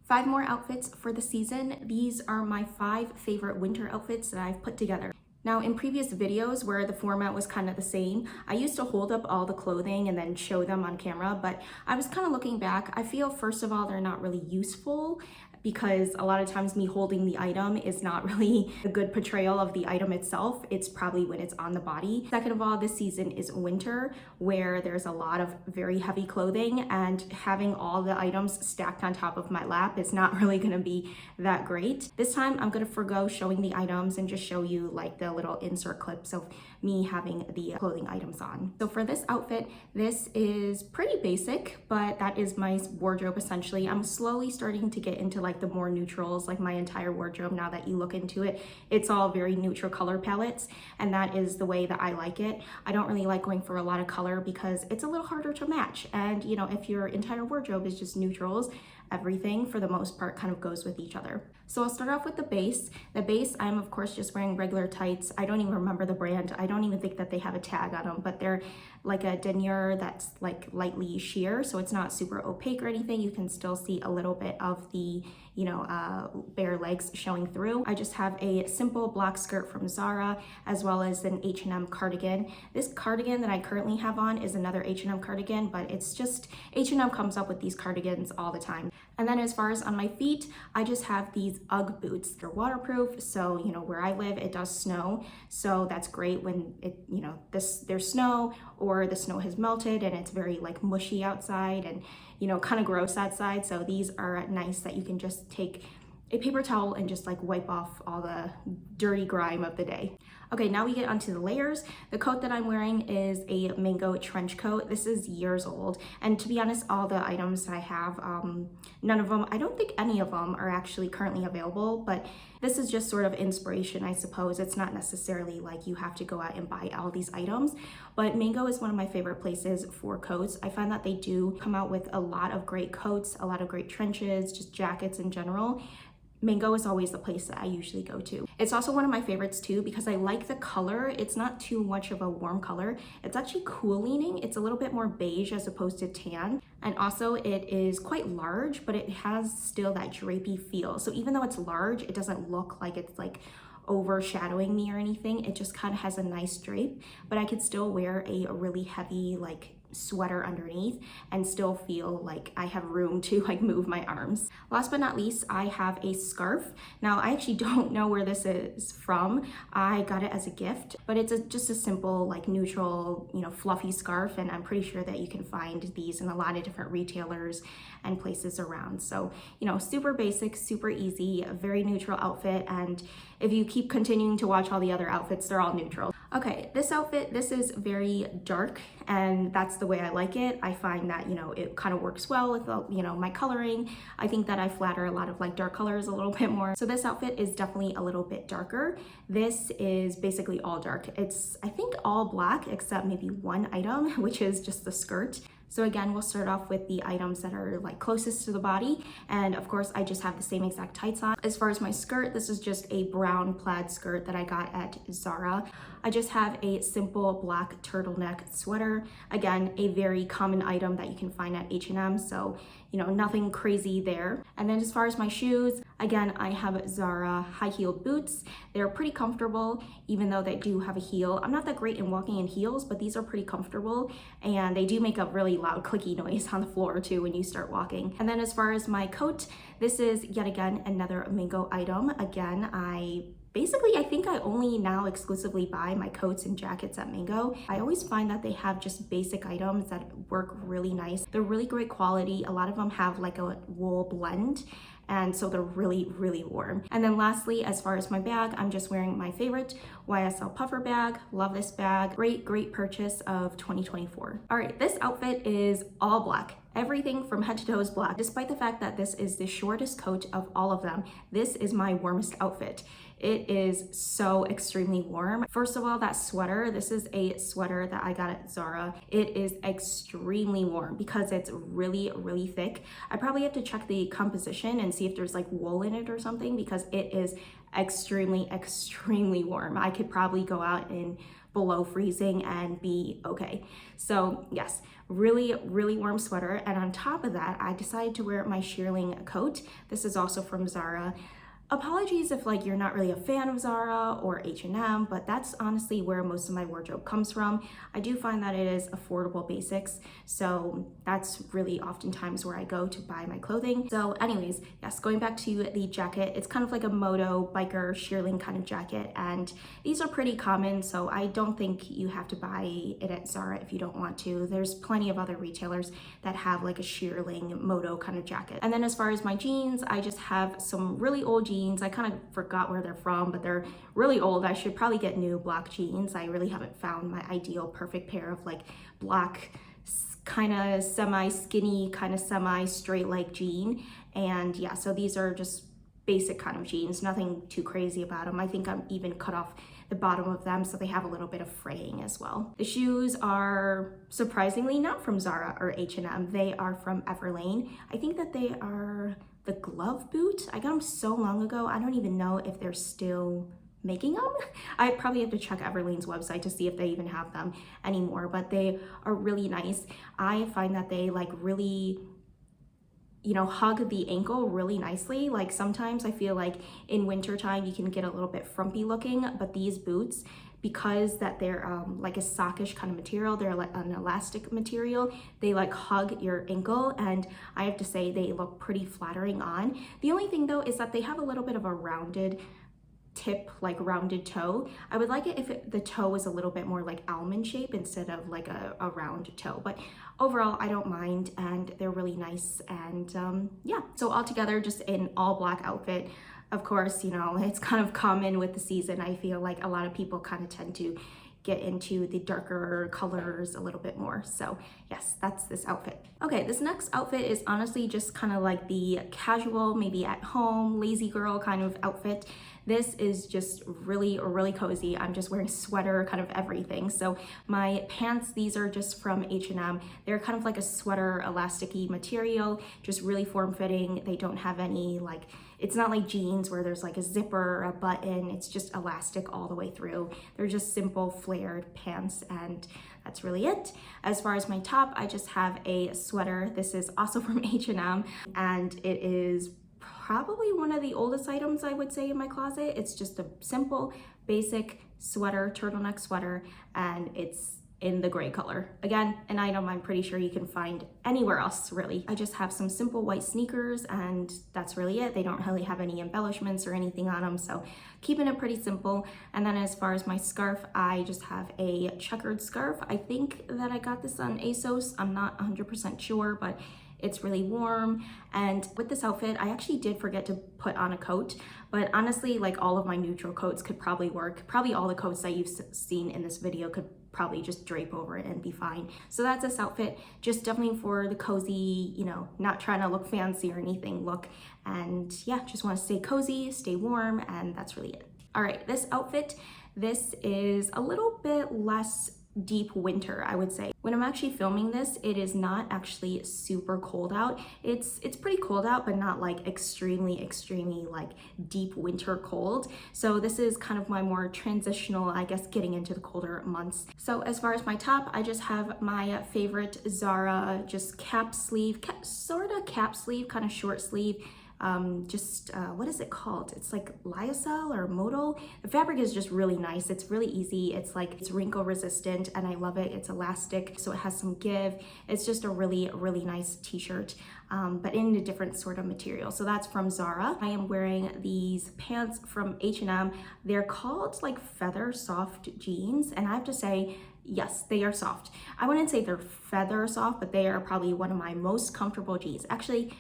5 more outfits for the season. These are my 5 favorite winter outfits that I've put together. Now, in previous videos where the format was kind of the same, I used to hold up all the clothing and then show them on camera, but I was kind of looking back. I feel, first of all, they're not really useful because a lot of times me holding the item is not really a good portrayal of the item itself. It's probably when it's on the body. Second of all, this season is winter where there's a lot of very heavy clothing, and having all the items stacked on top of my lap is not really gonna be that great. This time I'm gonna forgo showing the items and just show you like the little insert clips of me having the clothing items on. So for this outfit, this is pretty basic, but that is my wardrobe essentially. I'm slowly starting to get into like the more neutrals, like my entire wardrobe. Now that you look into it, it's all very neutral color palettes, and that is the way that I like it. I don't really like going for a lot of color because it's a little harder to match. And you know, if your entire wardrobe is just neutrals, everything for the most part kind of goes with each other. So I'll start off with the base. The base, I'm of course just wearing regular tights. I don't even remember the brand. I don't even think that they have a tag on them, but they're like a denier that's like lightly sheer, so it's not super opaque or anything. You can still see a little bit of the, you know, bare legs showing through. I just have a simple black skirt from Zara, as well as an H&M cardigan. This cardigan that I currently have on is another H&M cardigan, but it's just, H&M comes up with these cardigans all the time. And then as far as on my feet, I just have these UGG boots. They're waterproof, so you know, where I live, it does snow. So that's great when it, you know, there's snow or the snow has melted and it's very like mushy outside and, you know, kind of gross outside. So these are nice that you can just take a paper towel and just like wipe off all the dirty grime of the day. Okay, now we get onto the layers. The coat that I'm wearing is a mango trench coat. This is years old, and to be honest, all the items I have, none of them, I don't think any of them are actually currently available, but this is just sort of inspiration, I suppose. It's not necessarily like you have to go out and buy all these items, but Mango is one of my favorite places for coats. I find that they do come out with a lot of great coats, a lot of great trenches, just jackets in general. Mango is always the place that I usually go to. It's also one of my favorites too because I like the color. It's not too much of a warm color. It's actually cool leaning. It's a little bit more beige as opposed to tan. And also it is quite large, but it has still that drapey feel. So even though it's large, it doesn't look like it's like overshadowing me or anything. It just kind of has a nice drape, but I could still wear a really heavy like sweater underneath and still feel like I have room to like move my arms. Last but not least, I have a scarf. Now I actually don't know where this is from. I got it as a gift, but it's just a simple like neutral, you know, fluffy scarf, and I'm pretty sure that you can find these in a lot of different retailers and places around. So, you know, super basic, super easy, a very neutral outfit, and if you keep continuing to watch all the other outfits, they're all neutral. Okay, this outfit, this is very dark, and that's the way I like it. I find that, you know, it kind of works well with, you know, my coloring. I think that I flatter a lot of like dark colors a little bit more. So this outfit is definitely a little bit darker. This is basically all dark. It's, I think, all black except maybe one item, which is just the skirt. So again, we'll start off with the items that are like closest to the body. And of course, I just have the same exact tights on. As far as my skirt, this is just a brown plaid skirt that I got at Zara. I just have a simple black turtleneck sweater. Again, a very common item that you can find at H&M. So, you know, nothing crazy there. And then as far as my shoes, again, I have Zara high-heeled boots. They're pretty comfortable, even though they do have a heel. I'm not that great in walking in heels, but these are pretty comfortable, and they do make a really loud clicky noise on the floor too when you start walking. And then as far as my coat, this is yet again another Mango item. Again, I think I only now exclusively buy my coats and jackets at Mango. I always find that they have just basic items that work really nice. They're really great quality. A lot of them have like a wool blend, and so they're really, really warm. And then lastly, as far as my bag, I'm just wearing my favorite YSL puffer bag. Love this bag. Great, great purchase of 2024. All right, this outfit is all black. Everything from head to toe is black. Despite the fact that this is the shortest coat of all of them, this is my warmest outfit. It is so extremely warm. First of all, that sweater, this is a sweater that I got at Zara. It is extremely warm because it's really, really thick. I probably have to check the composition and see if there's like wool in it or something because it is extremely, extremely warm. I could probably go out and below freezing and be okay. So yes, really, really warm sweater. And on top of that, I decided to wear my shearling coat. This is also from Zara. Apologies if like you're not really a fan of Zara or H&M, but that's honestly where most of my wardrobe comes from. I do find that it is affordable basics, so that's really oftentimes where I go to buy my clothing. So anyways, yes, going back to the jacket, it's kind of like a moto biker shearling kind of jacket, and these are pretty common, so I don't think you have to buy it at Zara if you don't want to. There's plenty of other retailers that have like a shearling moto kind of jacket. And then as far as my jeans, I just have some really old jeans. I kind of forgot where they're from, but they're really old. I should probably get new black jeans. I really haven't found my ideal perfect pair of like black kind of semi-skinny, kind of semi-straight leg jean. And yeah, so these are just basic kind of jeans, nothing too crazy about them. I think I'm even cut off the bottom of them so they have a little bit of fraying as well. The shoes are surprisingly not from Zara or H&M. They are from Everlane. I think that they are the glove boot. I got them so long ago, I don't even know if they're still making them. I probably have to check Everlane's website to see if they even have them anymore, but they are really nice. I find that they like really, you know, hug the ankle really nicely. Like sometimes I feel like in wintertime you can get a little bit frumpy looking, but these boots, because that they're like a sockish kind of material, they're like an elastic material, they like hug your ankle, and I have to say they look pretty flattering on. The only thing though is that they have a little bit of a rounded tip, like rounded toe. I would like it if the toe was a little bit more like almond shape instead of like a round toe, but overall I don't mind, and they're really nice. And yeah, so altogether just an all black outfit. Of course, you know, it's kind of common with the season. I feel like a lot of people kind of tend to get into the darker colors a little bit more. So yes, that's this outfit. Okay, this next outfit is honestly just kind of like the casual, maybe at home, lazy girl kind of outfit. This is just really, really cozy. I'm just wearing sweater, kind of everything. So my pants, these are just from H&M. They're kind of like a sweater elasticy material, just really form-fitting. They don't have any like, it's not like jeans where there's like a zipper or a button. It's just elastic all the way through. They're just simple flared pants, and that's really it. As far as my top, I just have a sweater. This is also from H&M, and it is probably one of the oldest items I would say in my closet. It's just a simple, basic sweater, turtleneck sweater, and it's in the gray color. Again, an item I'm pretty sure you can find anywhere else, really. I just have some simple white sneakers, and that's really it. They don't really have any embellishments or anything on them, so keeping it pretty simple. And then as far as my scarf, I just have a checkered scarf. I think that I got this on ASOS. I'm not 100% sure, but it's really warm. And with this outfit, I actually did forget to put on a coat, but honestly, like all of my neutral coats could probably work. Probably all the coats that you've seen in this video could probably just drape over it and be fine. So that's this outfit, just definitely for the cozy, you know, not trying to look fancy or anything look. And yeah, just want to stay cozy, stay warm, and that's really it. All right, this outfit, this is a little bit less deep winter, I would say. When I'm actually filming this, it is not actually super cold out. It's pretty cold out, but not like extremely like deep winter cold. So this is kind of my more transitional, I guess, getting into the colder months. So as far as my top, I just have my favorite Zara, just cap sleeve, sort of cap sleeve, kind of short sleeve. What is it called? It's like lyocell or modal. The fabric is just really nice. It's really easy. It's wrinkle resistant, and I love it. It's elastic, so it has some give. It's just a really nice t-shirt, but in a different sort of material. So that's from Zara. I am wearing these pants from H&M. They're called like feather soft jeans, and I have to say, yes, they are soft. I wouldn't say they're feather soft, but they are probably one of my most comfortable jeans. Actually,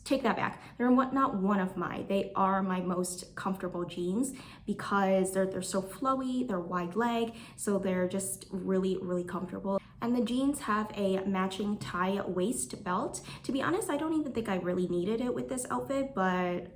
take that back. They're not one of my, they are my most comfortable jeans because they're so flowy, they're wide leg, so they're just really comfortable. And the jeans have a matching tie waist belt. To be honest, I don't even think I really needed it with this outfit, but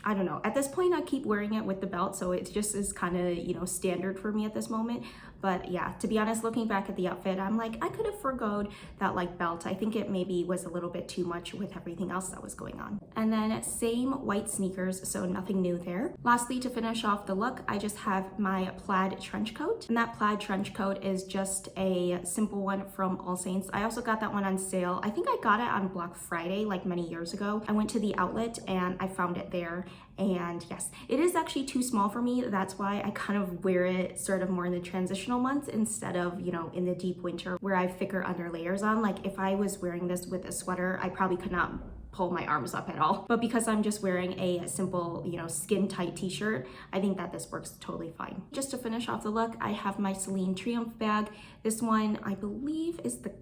I don't know. At this point, I keep wearing it with the belt, so it just is kind of, you know, standard for me at this moment. But yeah, to be honest, looking back at the outfit, I'm like, I could have forgoed that like belt. I think it maybe was a little bit too much with everything else that was going on. And then same white sneakers, so nothing new there. Lastly, to finish off the look, I just have my plaid trench coat. And that plaid trench coat is just a simple one from All Saints. I also got that one on sale. I think I got it on Black Friday like many years ago. I went to the outlet and I found it there. And yes, it is actually too small for me. That's why I kind of wear it sort of more in the transitional months instead of, you know, in the deep winter where I have thicker under layers on. Like if I was wearing this with a sweater, I probably could not pull my arms up at all. But because I'm just wearing a simple, you know, skin tight t-shirt, I think that this works totally fine. Just to finish off the look, I have my Celine Triumph bag. This one, I believe, is the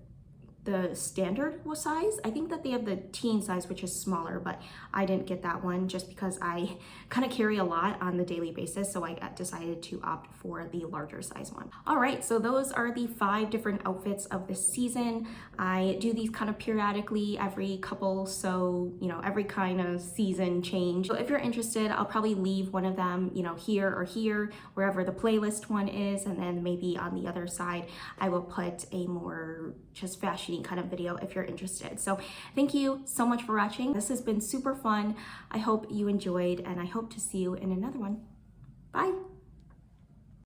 standard size. I think that they have the teen size, which is smaller, but I didn't get that one just because I kind of carry a lot on the daily basis, so I decided to opt for the larger size one. All right, so those are the 5 different outfits of this season. I do these kind of periodically every couple, so you know, every kind of season change. So if you're interested, I'll probably leave one of them, you know, here or here, wherever the playlist one is, and then maybe on the other side I will put a more just fashion kind of video if you're interested. So thank you so much for watching. This has been super fun. I hope you enjoyed, and I hope to see you in another one.